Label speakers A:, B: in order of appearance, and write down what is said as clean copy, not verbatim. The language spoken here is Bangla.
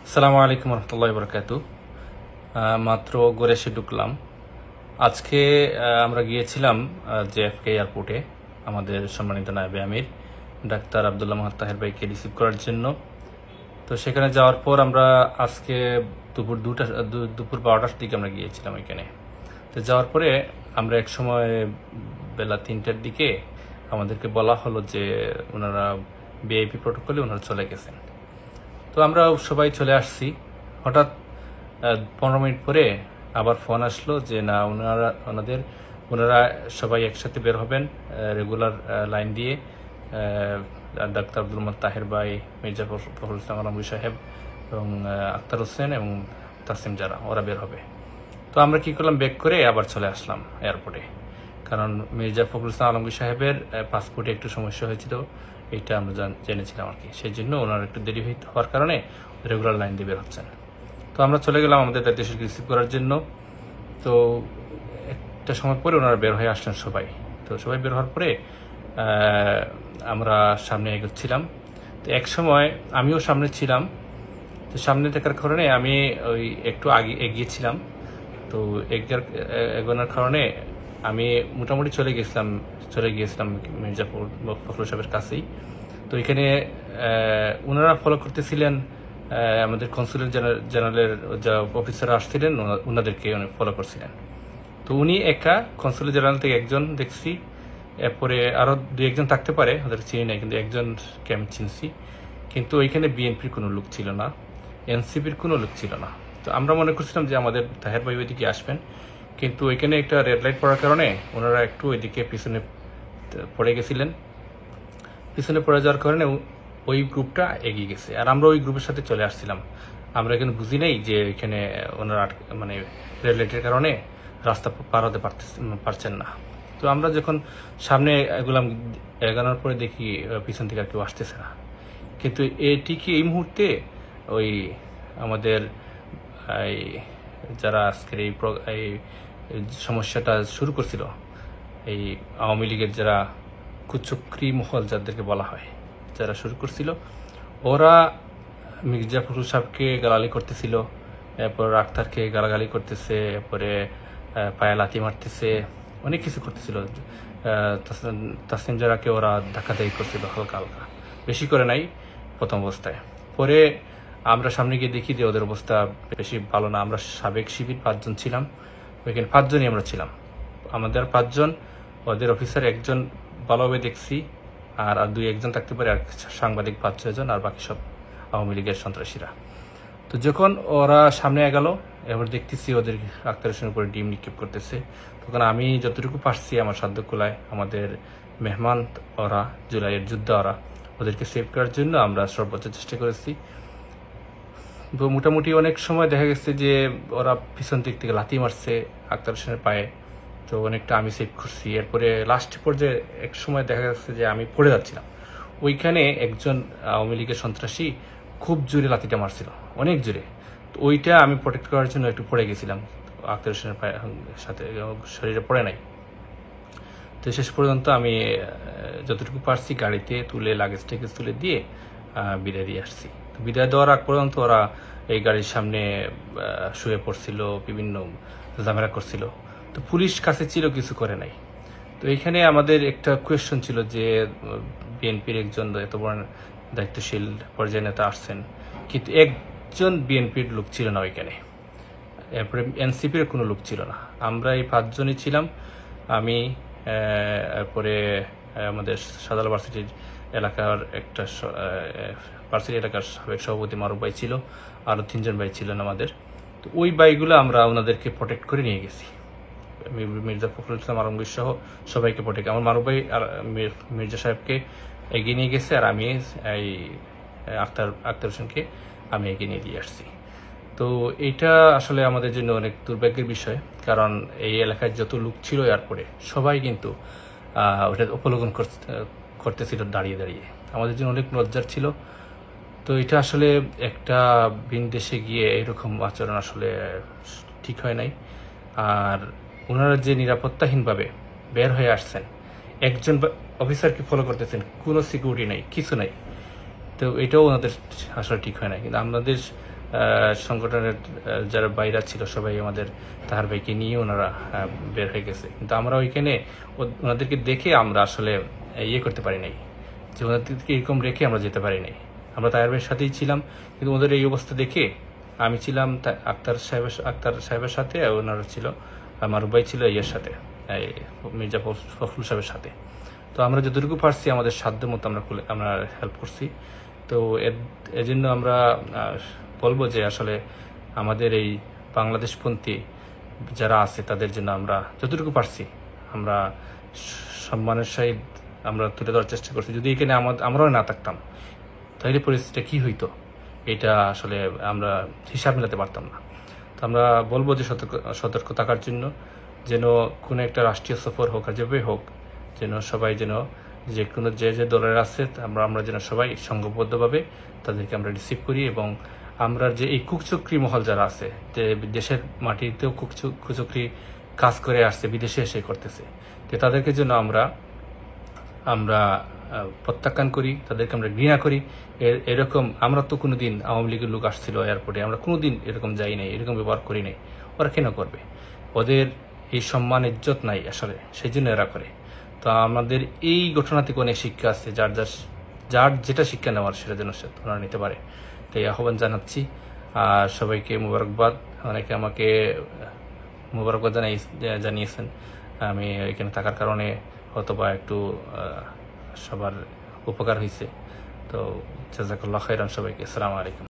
A: আসসালামু আলাইকুম রহমতুল্লাহ বরকাতু। মাত্র ঘরে এসে ঢুকলাম। আজকে আমরা গিয়েছিলাম জেএফকে এয়ারপোর্টে আমাদের সম্মানিত নায়েবে আমির ডাক্তার আবদুল্লাহ মাহাত তাহের ভাইকে রিসিভ করার জন্য। তো সেখানে যাওয়ার পর আমরা আজকে দুপুর 12টার দিকে আমরা গিয়েছিলাম এখানে। তো যাওয়ার পরে আমরা এক সময় বেলা 3টার দিকে আমাদেরকে বলা হলো যে ওনারা ভিআইপি প্রোটোকলে ওনারা চলে গেছেন। তো আমরা সবাই চলে আসছি। হঠাৎ 15 মিনিট পরে আবার ফোন আসলো যে না, ওনারা সবাই একসাথে বের হবেন রেগুলার লাইন দিয়ে। ডাক্তার আব্দুল মাহাত তাহের ভাই, মির্জা ফখরুল ইসলাম আলমগীর সাহেব এবং আক্তার হোসেন এবং তাসিম জারা ওরা বের হবে। তো আমরা কি করলাম, ব্যাক করে আবার চলে আসলাম এয়ারপোর্টে, কারণ মির্জা ফখরুল ইসলাম আলমগীর সাহেবের পাসপোর্টে একটু সমস্যা হয়েছিল, এইটা আমরা জেনেছিলাম আর কি। সেই জন্য ওনার একটু দেরি হওয়ার কারণে রেগুলার লাইন দিয়ে বের হচ্ছেন। তো আমরা চলে গেলাম আমাদের দেশকে রিসিভ করার জন্য। তো একটা সময় পরে ওনারা বের হয়ে আসলেন সবাই। তো সবাই বের হওয়ার পরে আমরা সামনে এগোচ্ছিলাম। তো এক সময় আমিও সামনে ছিলাম। তো সামনে থাকার কারণে আমি ওই একটু আগে এগিয়েছিলাম। তো এগোনোর কারণে আমি মোটামুটি চলে গিয়েছিলাম মির্জা ফখরুল সাহেবের কাছেই। তো এখানে ওনারা ফলো করতেছিলেন আমাদের কনসুলেট জেনারেলের যা অফিসার আসছিলেন ওনাদেরকে ফলো করছিলেন। তো উনি একা কনসুলেট জেনারেল থেকে একজন দেখছি, এরপরে আরও 2-1জন থাকতে পারে, ওদের চিনি নাই, কিন্তু একজনকে আমি চিনছি। কিন্তু ওইখানে বিএনপির কোনো লোক ছিল না, এনসিপির কোনো লোক ছিল না। তো আমরা মনে করছিলাম যে আমাদের তাহের ভাই ওইদিকে আসবেন, কিন্তু ওইখানে একটা রেড লাইট পড়ার কারণে ওনারা একটু ওইদিকে পিছনে পড়ে গেছিলেন। পিছনে পড়ে যাওয়ার কারণে ওই গ্রুপটা এগিয়ে গেছে, আর আমরা ওই গ্রুপের সাথে চলে আসছিলাম। আমরা এখানে বুঝি নেই যে এখানে ওনারা মানে রেড লাইটের কারণে রাস্তা পার হতে পারছেন না। তো আমরা যখন সামনে এগোনোর পরে দেখি পিছন থেকে আর কেউ আসতেছে না। কিন্তু এটি এই মুহূর্তে ওই আমাদের যারা আজকের এই সমস্যাটা শুরু করছিল, এই আওয়ামী লীগের যারা কুচক্রী মহল যাদেরকে বলা হয়, যারা শুরু করছিল, ওরা মির্জা ফখরুল সাহেবকে গালাগালি করতেছিল, এরপর আক্তারকে গালাগালি করতেছে, এরপরে পায়ে লাথি মারতেছে, অনেক কিছু করতেছিল। তাসিম জারাকে ওরা ধাক্কাধাক্কি করছিল হালকা হালকা, বেশি করে নাই প্রথম অবস্থায়। পরে আমরা সামনে গিয়ে দেখি যে ওদের অবস্থা বেশি ভালো না। আমরা সাবেক শিবির 5 জন ছিলাম, ওইখানে 5 জনই আমরা ছিলাম। আমাদের 5 জন, ওদের অফিসার 1জন ভালোভাবে দেখছি, আর 2-1জন থাকতে পারে, আর সাংবাদিক 5-6 জন, আর বাকি সব আওয়ামী লীগের সন্ত্রাসীরা। তো যখন ওরা সামনে এগালো, এবার দেখতেছি ওদের আক্তার হোসেনের উপরে ডিম নিক্ষেপ করতেছে। তখন আমি যতটুকু পারছি আমার সাধ্য কুলায়, আমাদের মেহমান ওরা, জুলাইয়ের যোদ্ধা ওরা, ওদেরকে সেভ করার জন্য আমরা সর্বোচ্চ চেষ্টা করেছি। তো মোটামুটি অনেক সময় দেখা গেছে যে ওরা পিছন দিক থেকে লাথি মারছে আক্তার হোসেনের পায়ে, তো অনেকটা আমি সেভ করছি। এরপরে লাস্ট পর্যায়ে এক সময় দেখা যাচ্ছে যে আমি পড়ে যাচ্ছিলাম, ওইখানে একজন আওয়ামী লীগের সন্ত্রাসী খুব জোরে লাথিটা মারছিল, অনেক জোরে। তো ওইটা আমি প্রোটেক্ট করার জন্য একটু পড়ে গেছিলাম, আক্তার হোসেনের সাথে শরীরে পড়ে নাই। তো শেষ পর্যন্ত আমি যতটুকু পারছি গাড়িতে তুলে লাগেজ টেগেজ তুলে দিয়ে বিদায় দিয়ে আসছি। তো বিদায় দেওয়ার আগ পর্যন্ত ওরা এই গাড়ির সামনে শুয়ে পড়ছিল, বিভিন্ন ঝামেলা করছিল। তো পুলিশ কাছে ছিল, কিছু করে নাই। তো এইখানে আমাদের একটা কোয়েশ্চন ছিল যে বিএনপির একজন এত বড় দায়িত্বশীল পর্যায়ে নেতা আসছেন, কিন্তু একজন বিএনপির লোক ছিল না ওইখানে, এরপরে এনসিপির কোনো লোক ছিল না। আমরা এই 5 জনই ছিলাম। আমি, এরপরে আমাদের সাদাল ভার্সিটির এলাকার একটা ভার্সিটি এলাকার সাবেক সভাপতি মারুফ ভাই ছিল, আরও 3 জন ভাই ছিলেন আমাদের। তো ওই ভাইগুলো আমরা ওনাদেরকে প্রোটেক্ট করে নিয়ে গেছি, মির্জা ফখরুল ইসলাম আলমগীর সহ সবাইকে প্রোটেক্ট। আমার মারুফ ভাই আর মির্জা সাহেবকে এগিয়ে নিয়ে গেছে, আর আমি এই আক্তার হোসেনকে আমি এগিয়ে নিয়ে দিয়ে আসছি। তো এইটা আসলে আমাদের জন্য অনেক দুর্ভাগ্যের বিষয়, কারণ এই এলাকায় যত লোক ছিল এরপরে সবাই কিন্তু ওটা উপলক্ষণ করতেছিল দাঁড়িয়ে দাঁড়িয়ে, আমাদের জন্য অনেক লজ্জার ছিল। তো এটা আসলে একটা ভিন দেশে গিয়ে এরকম আচরণ আসলে ঠিক হয় নাই। আর ওনারা যে নিরাপত্তাহীনভাবে বের হয়ে আসছেন, একজন অফিসারকে ফলো করতেছেন, কোনো সিকিউরিটি নাই, কিছু নাই, তো এটাও ওনাদের আসলে ঠিক হয় না। কিন্তু আমাদের সংগঠনের যারা বাইরা ছিল সবাই আমাদের তাহার ভাইকে নিয়ে ওনারা বের হয়ে গেছে, কিন্তু আমরা ওইখানে ওনাদেরকে দেখে আমরা আসলে ইয়ে করতে পারি নাই, যে ওনাদেরকে এরকম রেখে আমরা যেতে পারি নাই। আমরা তাহার ভাইয়ের সাথেই ছিলাম, কিন্তু ওদের এই অবস্থা দেখে আমি ছিলাম আক্তার সাহেবের সাথে, ওনারা ছিল মারুফ ভাই ছিল ইয়ের সাথে, মির্জা ফখরুল সাহেবের সাথে। তো আমরা যতটুকু পারছি আমাদের সাধ্য মতো আমরা হেল্প করছি। তো এর জন্য আমরা বলবো যে আসলে আমাদের এই বাংলাদেশপন্থী যারা আছে তাদের জন্য আমরা যতটুকু পারছি আমরা সম্মানের সহিত আমরা তুলে ধরার চেষ্টা করছি। যদি এখানে আমরাও না থাকতাম তাহলে পরিস্থিতিটা কি হইতো এটা আসলে আমরা হিসাব মেলাতে পারতাম না। তো আমরা বলবো যে সতর্ক থাকার জন্য, যেন কোনো একটা রাষ্ট্রীয় সফর হোক আর যেভাবে হোক, যেন সবাই যেন যে কোনো যে দলের আছে আমরা যেন সবাই সংঘবদ্ধভাবে তাদেরকে আমরা রিসিভ করি, এবং আমরা যে এই কুচক্রি মহল যারা আছে, যে দেশের মাটিতেও কুচক্রি কাজ করে আসছে, বিদেশে এসে করতেছে, তো তাদেরকে জন্য আমরা প্রত্যাখ্যান করি, তাদেরকে আমরা ঘৃণা করি। এরকম আমরা তো কোনোদিন আওয়ামী লীগের লোক আসছিল এয়ারপোর্টে, আমরা কোনোদিন এরকম যাই নাই, এরকম ব্যবহার করি নাই। ওরা কেন করবে? ওদের এই সম্মান ইজ্জত নাই আসলে, সেই জন্য এরা করে। তো আমাদের এই ঘটনা থেকে অনেক শিক্ষা আছে, যার যেটা শিক্ষা নেওয়ার সেটা যেন ওনারা নিতে পারে। তাই আহ্বান জানাচ্ছি। আর সবাইকে মুবারকবাদ। অনেকে আমাকে মুবারকবাদ জানিয়েছেন আমি এখানে থাকার কারণে, অথবা একটু সবার উপকার হয়েছে। তো জাযাকাল্লাহ খাইরান সবাইকে। আসসালামু আলাইকুম।